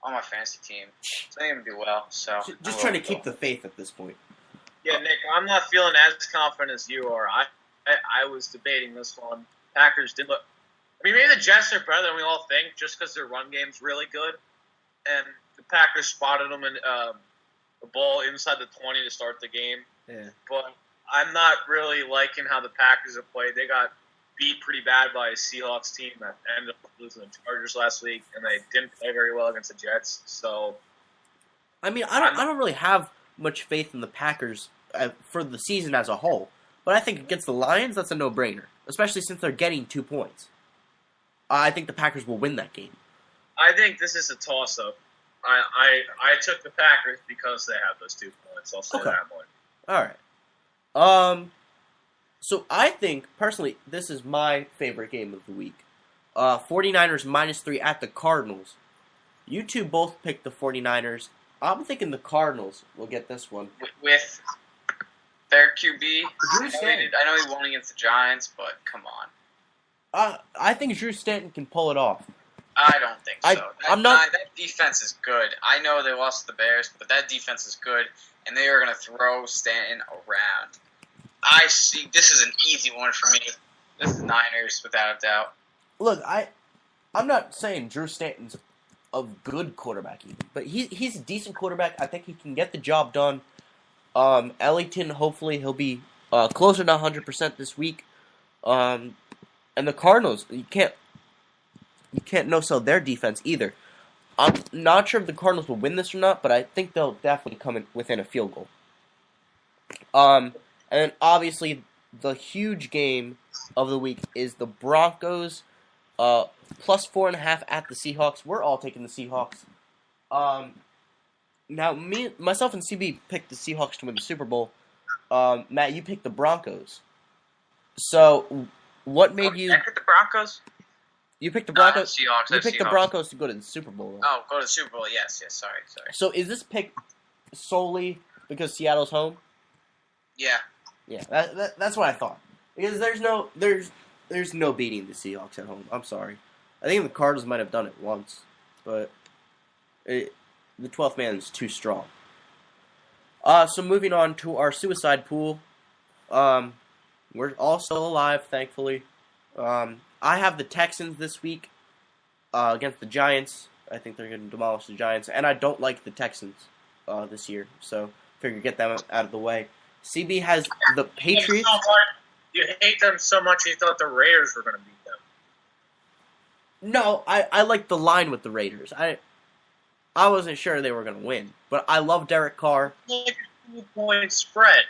on my fantasy team. So they're going to do well. So Just trying to keep the faith at this point. Yeah, Nick, I'm not feeling as confident as you are. I was debating this one. Packers did look. I mean, maybe the Jets are better than we all think, just because their run game's really good, and the Packers spotted them in the ball inside the 20 to start the game. Yeah. But I'm not really liking how the Packers have played. They got beat pretty bad by a Seahawks team that ended up losing the Chargers last week, and they didn't play very well against the Jets. So, I mean, I don't really have much faith in the Packers for the season as a whole, but I think against the Lions, that's a no-brainer, especially since they're getting 2 points. I think the Packers will win that game. I think this is a toss-up. I took the Packers because they have those 2 points. I'll say that one. All right. So I think, personally, this is my favorite game of the week. 49ers -3 at the Cardinals. You two both picked the 49ers. I'm thinking the Cardinals will get this one. With their QB, I know he won against the Giants, but come on. I think Drew Stanton can pull it off. I don't think so. That defense is good. I know they lost to the Bears, but that defense is good, and they are going to throw Stanton around. I see. This is an easy one for me. This is Niners, without a doubt. Look, I'm not saying Drew Stanton's a good quarterback, even, but he's a decent quarterback. I think he can get the job done. Ellington, hopefully, he'll be closer to 100% this week. And the Cardinals, you can't no-sell their defense either. I'm not sure if the Cardinals will win this or not, but I think they'll definitely come in within a field goal. And then obviously the huge game of the week is the Broncos plus 4.5 at the Seahawks. We're all taking the Seahawks. Now myself and CB picked the Seahawks to win the Super Bowl. Matt, you picked the Broncos. So what made you? I picked the Broncos. You picked the Broncos. Seahawks. You picked the Broncos to go to the Super Bowl. Oh, go to the Super Bowl. Yes. Sorry. So is this pick solely because Seattle's home? Yeah. Yeah, that's what I thought. Because there's no beating the Seahawks at home. I'm sorry. I think the Cardinals might have done it once, but the 12th man is too strong. So moving on to our suicide pool. We're all still alive, thankfully. I have the Texans this week against the Giants. I think they're going to demolish the Giants, and I don't like the Texans this year, so figure get them out of the way. CB has the Patriots. You hate them so much you thought the Raiders were going to beat them. No, I like the line with the Raiders. I wasn't sure they were going to win, but I love Derek Carr. Like a 2-point spread.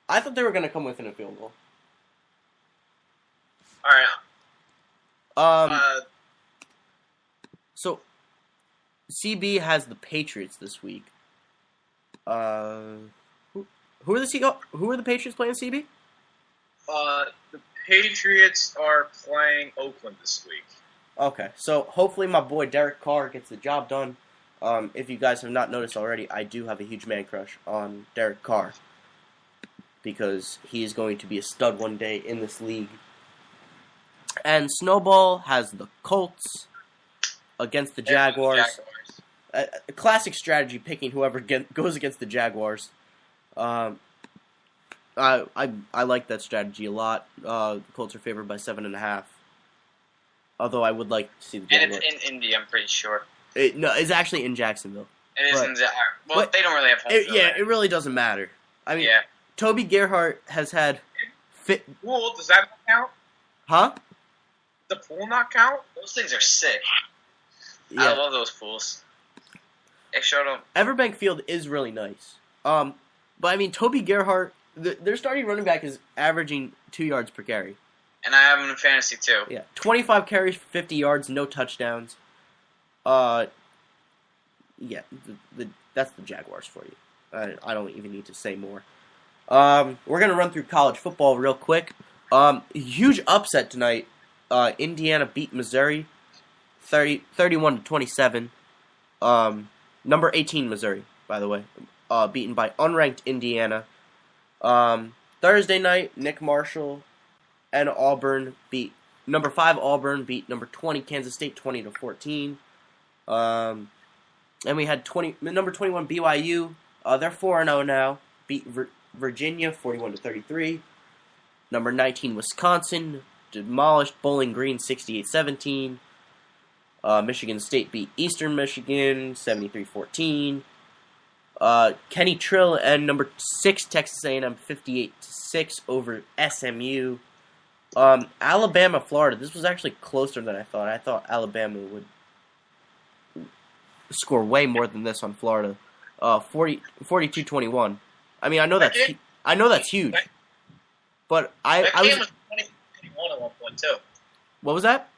I thought they were going to come within a field goal. All right. So CB has the Patriots this week. Who are the Patriots playing, CB? The Patriots are playing Oakland this week. Okay, so hopefully my boy Derek Carr gets the job done. If you guys have not noticed already, I do have a huge man crush on Derek Carr because he is going to be a stud one day in this league. And Snowball has the Colts against the Jaguars. A classic strategy, picking whoever goes against the Jaguars. I like that strategy a lot. The Colts are favored by 7.5. Although I would like to see the Jaguars. And it's in Indy, I'm pretty sure. No, it's actually in Jacksonville. It is in Well, they don't really have home field. Yeah, it really doesn't matter. I mean, Toby Gerhart has had... Pool, does that count? Huh? The pool not count? Those things are sick. Yeah. I love those pools. They showed them. Everbank Field is really nice. But I mean, Toby Gerhart, their starting running back is averaging 2 yards per carry. And I have him in fantasy too. Yeah, 25 carries for 50 yards, no touchdowns. That's the Jaguars for you. I don't even need to say more. We're gonna run through college football real quick. Huge upset tonight. Indiana beat Missouri, 31-27. Number 18 Missouri, by the way, beaten by unranked Indiana. Thursday night, Nick Marshall and Auburn beat number 5 Auburn beat number 20 Kansas State 20-14. And we had number 21 BYU. They're 4-0 now. Beat Virginia 41-33. Number 19 Wisconsin demolished Bowling Green 68-17. Michigan State beat Eastern Michigan 73-14. Kenny Trill and number 6 Texas A&M 58-6 over SMU. Alabama, Florida. This was actually closer than I thought. I thought Alabama would score way more than this on Florida. 42-21. I mean, I know that's huge. But that game was 20-21 at one point too. What was that?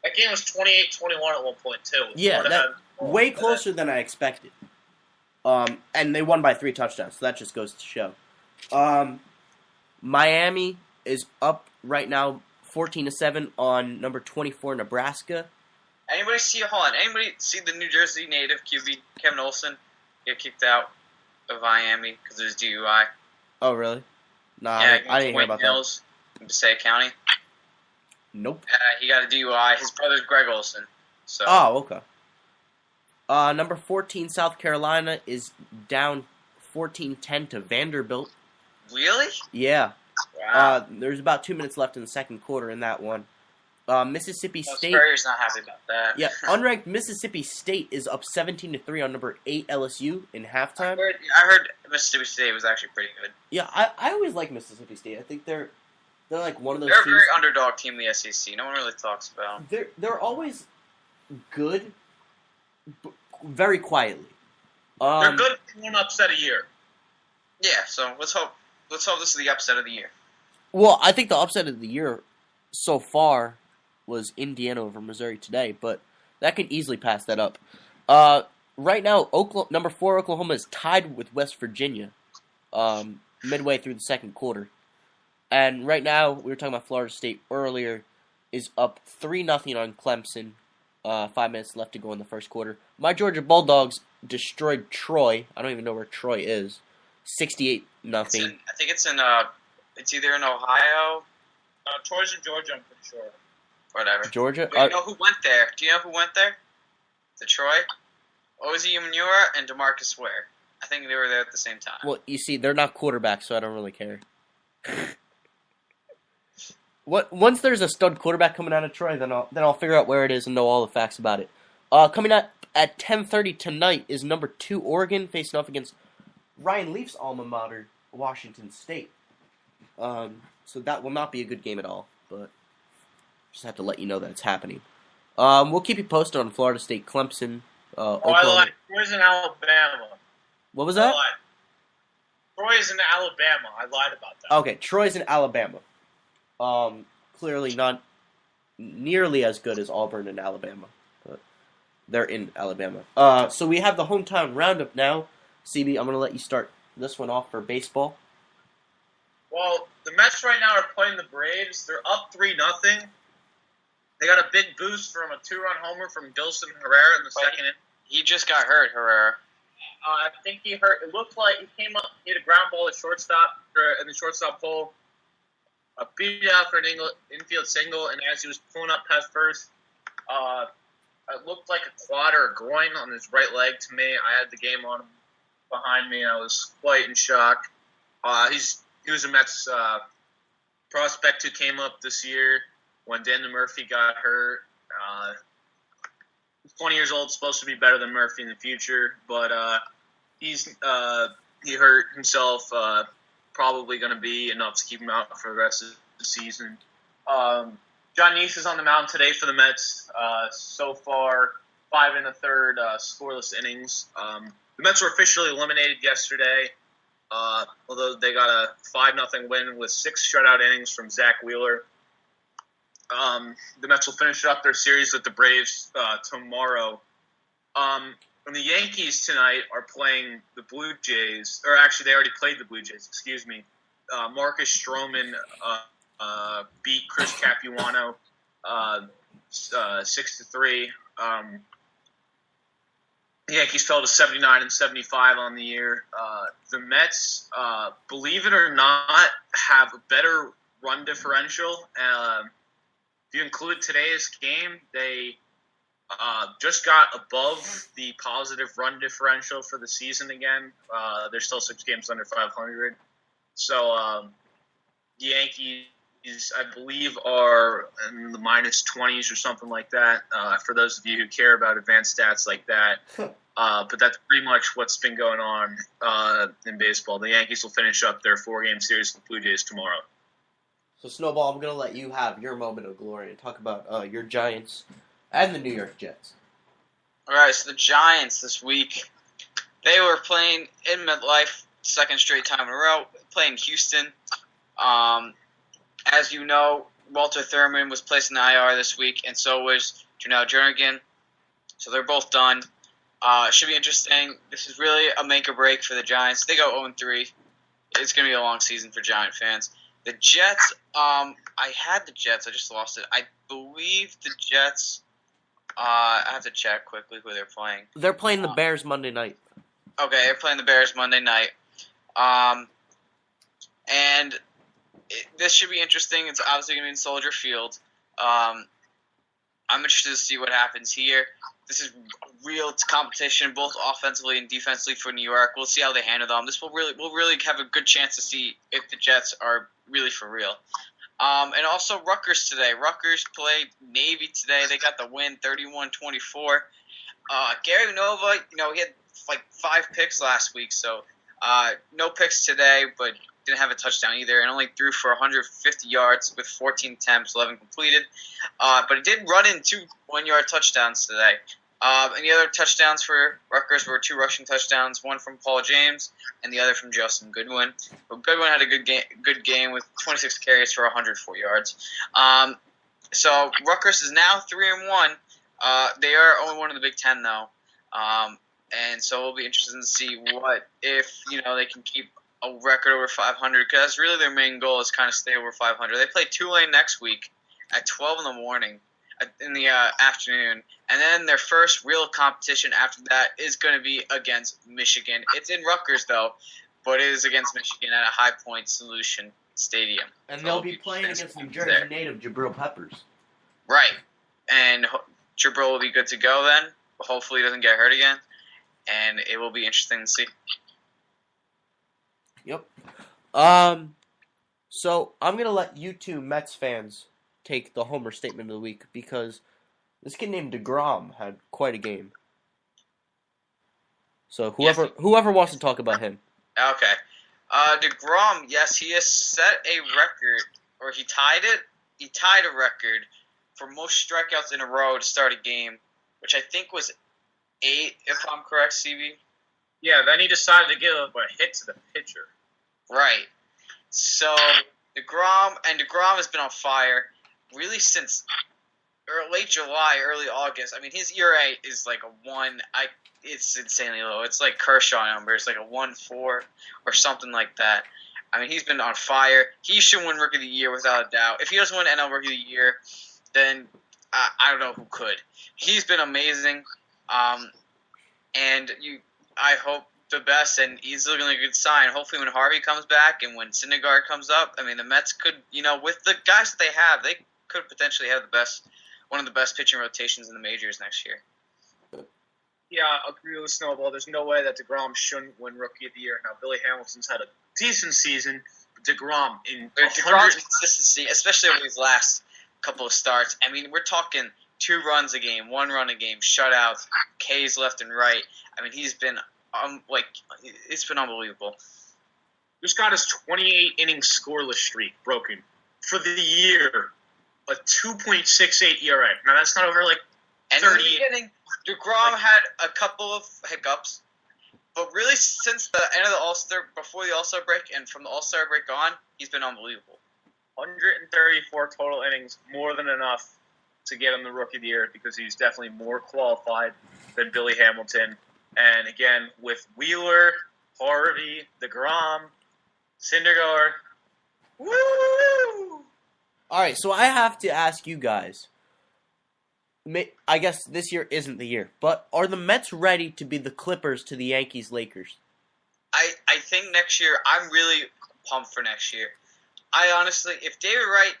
That game was 28-21 at one point too. Yeah, way closer than I expected. And they won by 3 touchdowns, so that just goes to show. Miami is up right now 14-7 on number 24 Nebraska. Anybody see the New Jersey native QB Kevin Olsen get kicked out of Miami because of his DUI? Oh, really? Nah, yeah, I didn't hear about Mills in Passaic County. Nope. He got a DUI. His brother's Greg Olsen. So. Oh, okay. Number 14 South Carolina is down 14-10 to Vanderbilt. Really? Yeah. Wow. There's about 2 minutes left in the second quarter in that one. Mississippi State. Spurrier's not happy about that. Yeah, unranked Mississippi State is up 17-3 on number 8 LSU in halftime. I heard Mississippi State was actually pretty good. Yeah, I always like Mississippi State. I think they're like one of those. They're a teams. very underdog team in the SEC. No one really talks about. They're always good, very quietly. They're good for one upset a year. Yeah, so let's hope this is the upset of the year. Well, I think the upset of the year so far was Indiana over Missouri today, but that could easily pass that up. Right now, number 4 Oklahoma is tied with West Virginia midway through the second quarter. And right now, we were talking about Florida State earlier, is up 3-0 on Clemson. 5 minutes left to go in the first quarter. My Georgia Bulldogs destroyed Troy. I don't even know where Troy is. 68-0. I think it's either in Ohio. Troy's in Georgia, I'm pretty sure. Whatever. Georgia? Do you know who went there? Do you know who went there? To Troy? Ozzie Umenyiora and DeMarcus Ware. I think they were there at the same time. Well, you see, they're not quarterbacks, so I don't really care. Once there's a stud quarterback coming out of Troy, then I'll figure out where it is and know all the facts about it. Coming up at 10:30 tonight is number 2 Oregon facing off against Ryan Leaf's alma mater, Washington State. So that will not be a good game at all, but just have to let you know that it's happening. We'll keep you posted on Florida State, Clemson, Oklahoma. I lied. Troy's in Alabama. What was that? Troy's in Alabama. I lied about that. Okay, Troy's in Alabama. Clearly not nearly as good as Auburn and Alabama, but they're in Alabama. So we have the hometown roundup now. CB, I'm going to let you start this one off for baseball. Well, the Mets right now are playing the Braves. They're up 3-0. They got a big boost from a 2-run homer from Dilson Herrera in the second inning. He just got hurt, Herrera. I think he hurt. It looked like he came up, hit a ground ball at shortstop, in the shortstop pole. Beat it out for an infield single, and as he was pulling up past first, it looked like a quad or a groin on his right leg to me. I had the game on him behind me. I was quite in shock. He was a Mets prospect who came up this year when Daniel Murphy got hurt. He's 20 years old, supposed to be better than Murphy in the future, but he hurt himself. Probably going to be enough to keep him out for the rest of the season. John Neese is on the mound today for the Mets. So far, 5 1/3 scoreless innings. The Mets were officially eliminated yesterday, although they got a 5-0 win with 6 shutout innings from Zach Wheeler. The Mets will finish up their series with the Braves tomorrow. And the Yankees tonight are playing the Blue Jays, or actually they already played the Blue Jays, excuse me. Marcus Stroman beat Chris Capuano 6-3. The Yankees fell to 79-75 on the year. The Mets, believe it or not, have a better run differential. If you include today's game, they just got above the positive run differential for the season again. They're still 6 games under 500. So the Yankees, I believe, are in the minus 20s or something like that, for those of you who care about advanced stats like that. But that's pretty much what's been going on in baseball. The Yankees will finish up their 4-game series with the Blue Jays tomorrow. So, Snowball, I'm going to let you have your moment of glory and talk about your Giants and the New York Jets. All right, so the Giants this week, they were playing in MetLife, second straight time in a row, playing Houston. As you know, Walter Thurman was placed in the IR this week, and so was Janelle Jernigan. So they're both done. Should be interesting. This is really a make or break for the Giants. They go 0-3. It's going to be a long season for Giant fans. The Jets, I had the Jets. I just lost it. I believe the Jets, I have to check quickly who they're playing. They're playing the Bears Monday night. Okay, they're playing the Bears Monday night. And this should be interesting. It's obviously going to be in Soldier Field. I'm interested to see what happens here. This is real competition, both offensively and defensively for New York. We'll see how they handle them. We'll really have a good chance to see if the Jets are really for real. And also Rutgers today. Rutgers played Navy today. They got the win, 31-24. Gary Nova, he had like 5 picks last week, so no picks today, but didn't have a touchdown either, and only threw for 150 yards with 14 attempts, 11 completed. But he did run in 2 one-yard touchdowns today. And the other touchdowns for Rutgers were 2 rushing touchdowns, one from Paul James and the other from Justin Goodwin. But Goodwin had a good game with 26 carries for 104 yards. So Rutgers is now 3-1. They are only one in the Big Ten though, and so it'll be interesting to see what if they can keep a record over 500, because that's really their main goal, is kind of stay over 500. They play Tulane next week at 12 in the morning, in the afternoon, and then their first real competition after that is going to be against Michigan. It's in Rutgers though, but it is against Michigan at a High Point Solution Stadium. And they'll be playing against New Jersey native Jabril Peppers. Right, and Jabril will be good to go then. Hopefully he doesn't get hurt again, and it will be interesting to see. Yep. So I'm gonna let you two Mets fans take the homer statement of the week, because this kid named DeGrom had quite a game. So whoever wants to talk about him. Okay. DeGrom, yes, he has set a record, or he tied it. He tied a record for most strikeouts in a row to start a game, which I think was 8, if I'm correct, CB. Yeah, then he decided to give a hit to the pitcher. Right. So DeGrom has been on fire really since late July, early August. I mean, his ERA is like a 1. It's insanely low. It's like Kershaw numbers, like a 1.4 or something like that. I mean, he's been on fire. He should win Rookie of the Year without a doubt. If he doesn't win NL Rookie of the Year, then I don't know who could. He's been amazing, and I hope the best, and he's looking like a good sign. Hopefully when Harvey comes back and when Syndergaard comes up, I mean, the Mets could, with the guys that they have, they could potentially have one of the best pitching rotations in the majors next year. Yeah, I agree with Snowball. There's no way that DeGrom shouldn't win Rookie of the Year. Now, Billy Hamilton's had a decent season, but DeGrom's consistency, especially over these last couple of starts. I mean, we're talking 2 runs a game, 1 run a game, shutouts, Ks left and right. I mean, he's been it's been unbelievable. Just got his 28-inning scoreless streak broken for the year. A 2.68 ERA. Now that's not over 30. And in the beginning, DeGrom had a couple of hiccups, but really since the end of the All-Star, before the All-Star break, and from the All-Star break on, he's been unbelievable. 134 total innings, more than enough to get him the Rookie of the Year, because he's definitely more qualified than Billy Hamilton. And again, with Wheeler, Harvey, DeGrom, Syndergaard, woo! All right, so I have to ask you guys. I guess this year isn't the year, but are the Mets ready to be the Clippers to the Yankees Lakers? I think next year, I'm really pumped for next year. I honestly, if David Wright,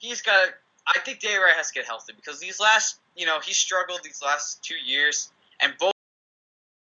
I think David Wright has to get healthy, because these last he struggled these last 2 years, and both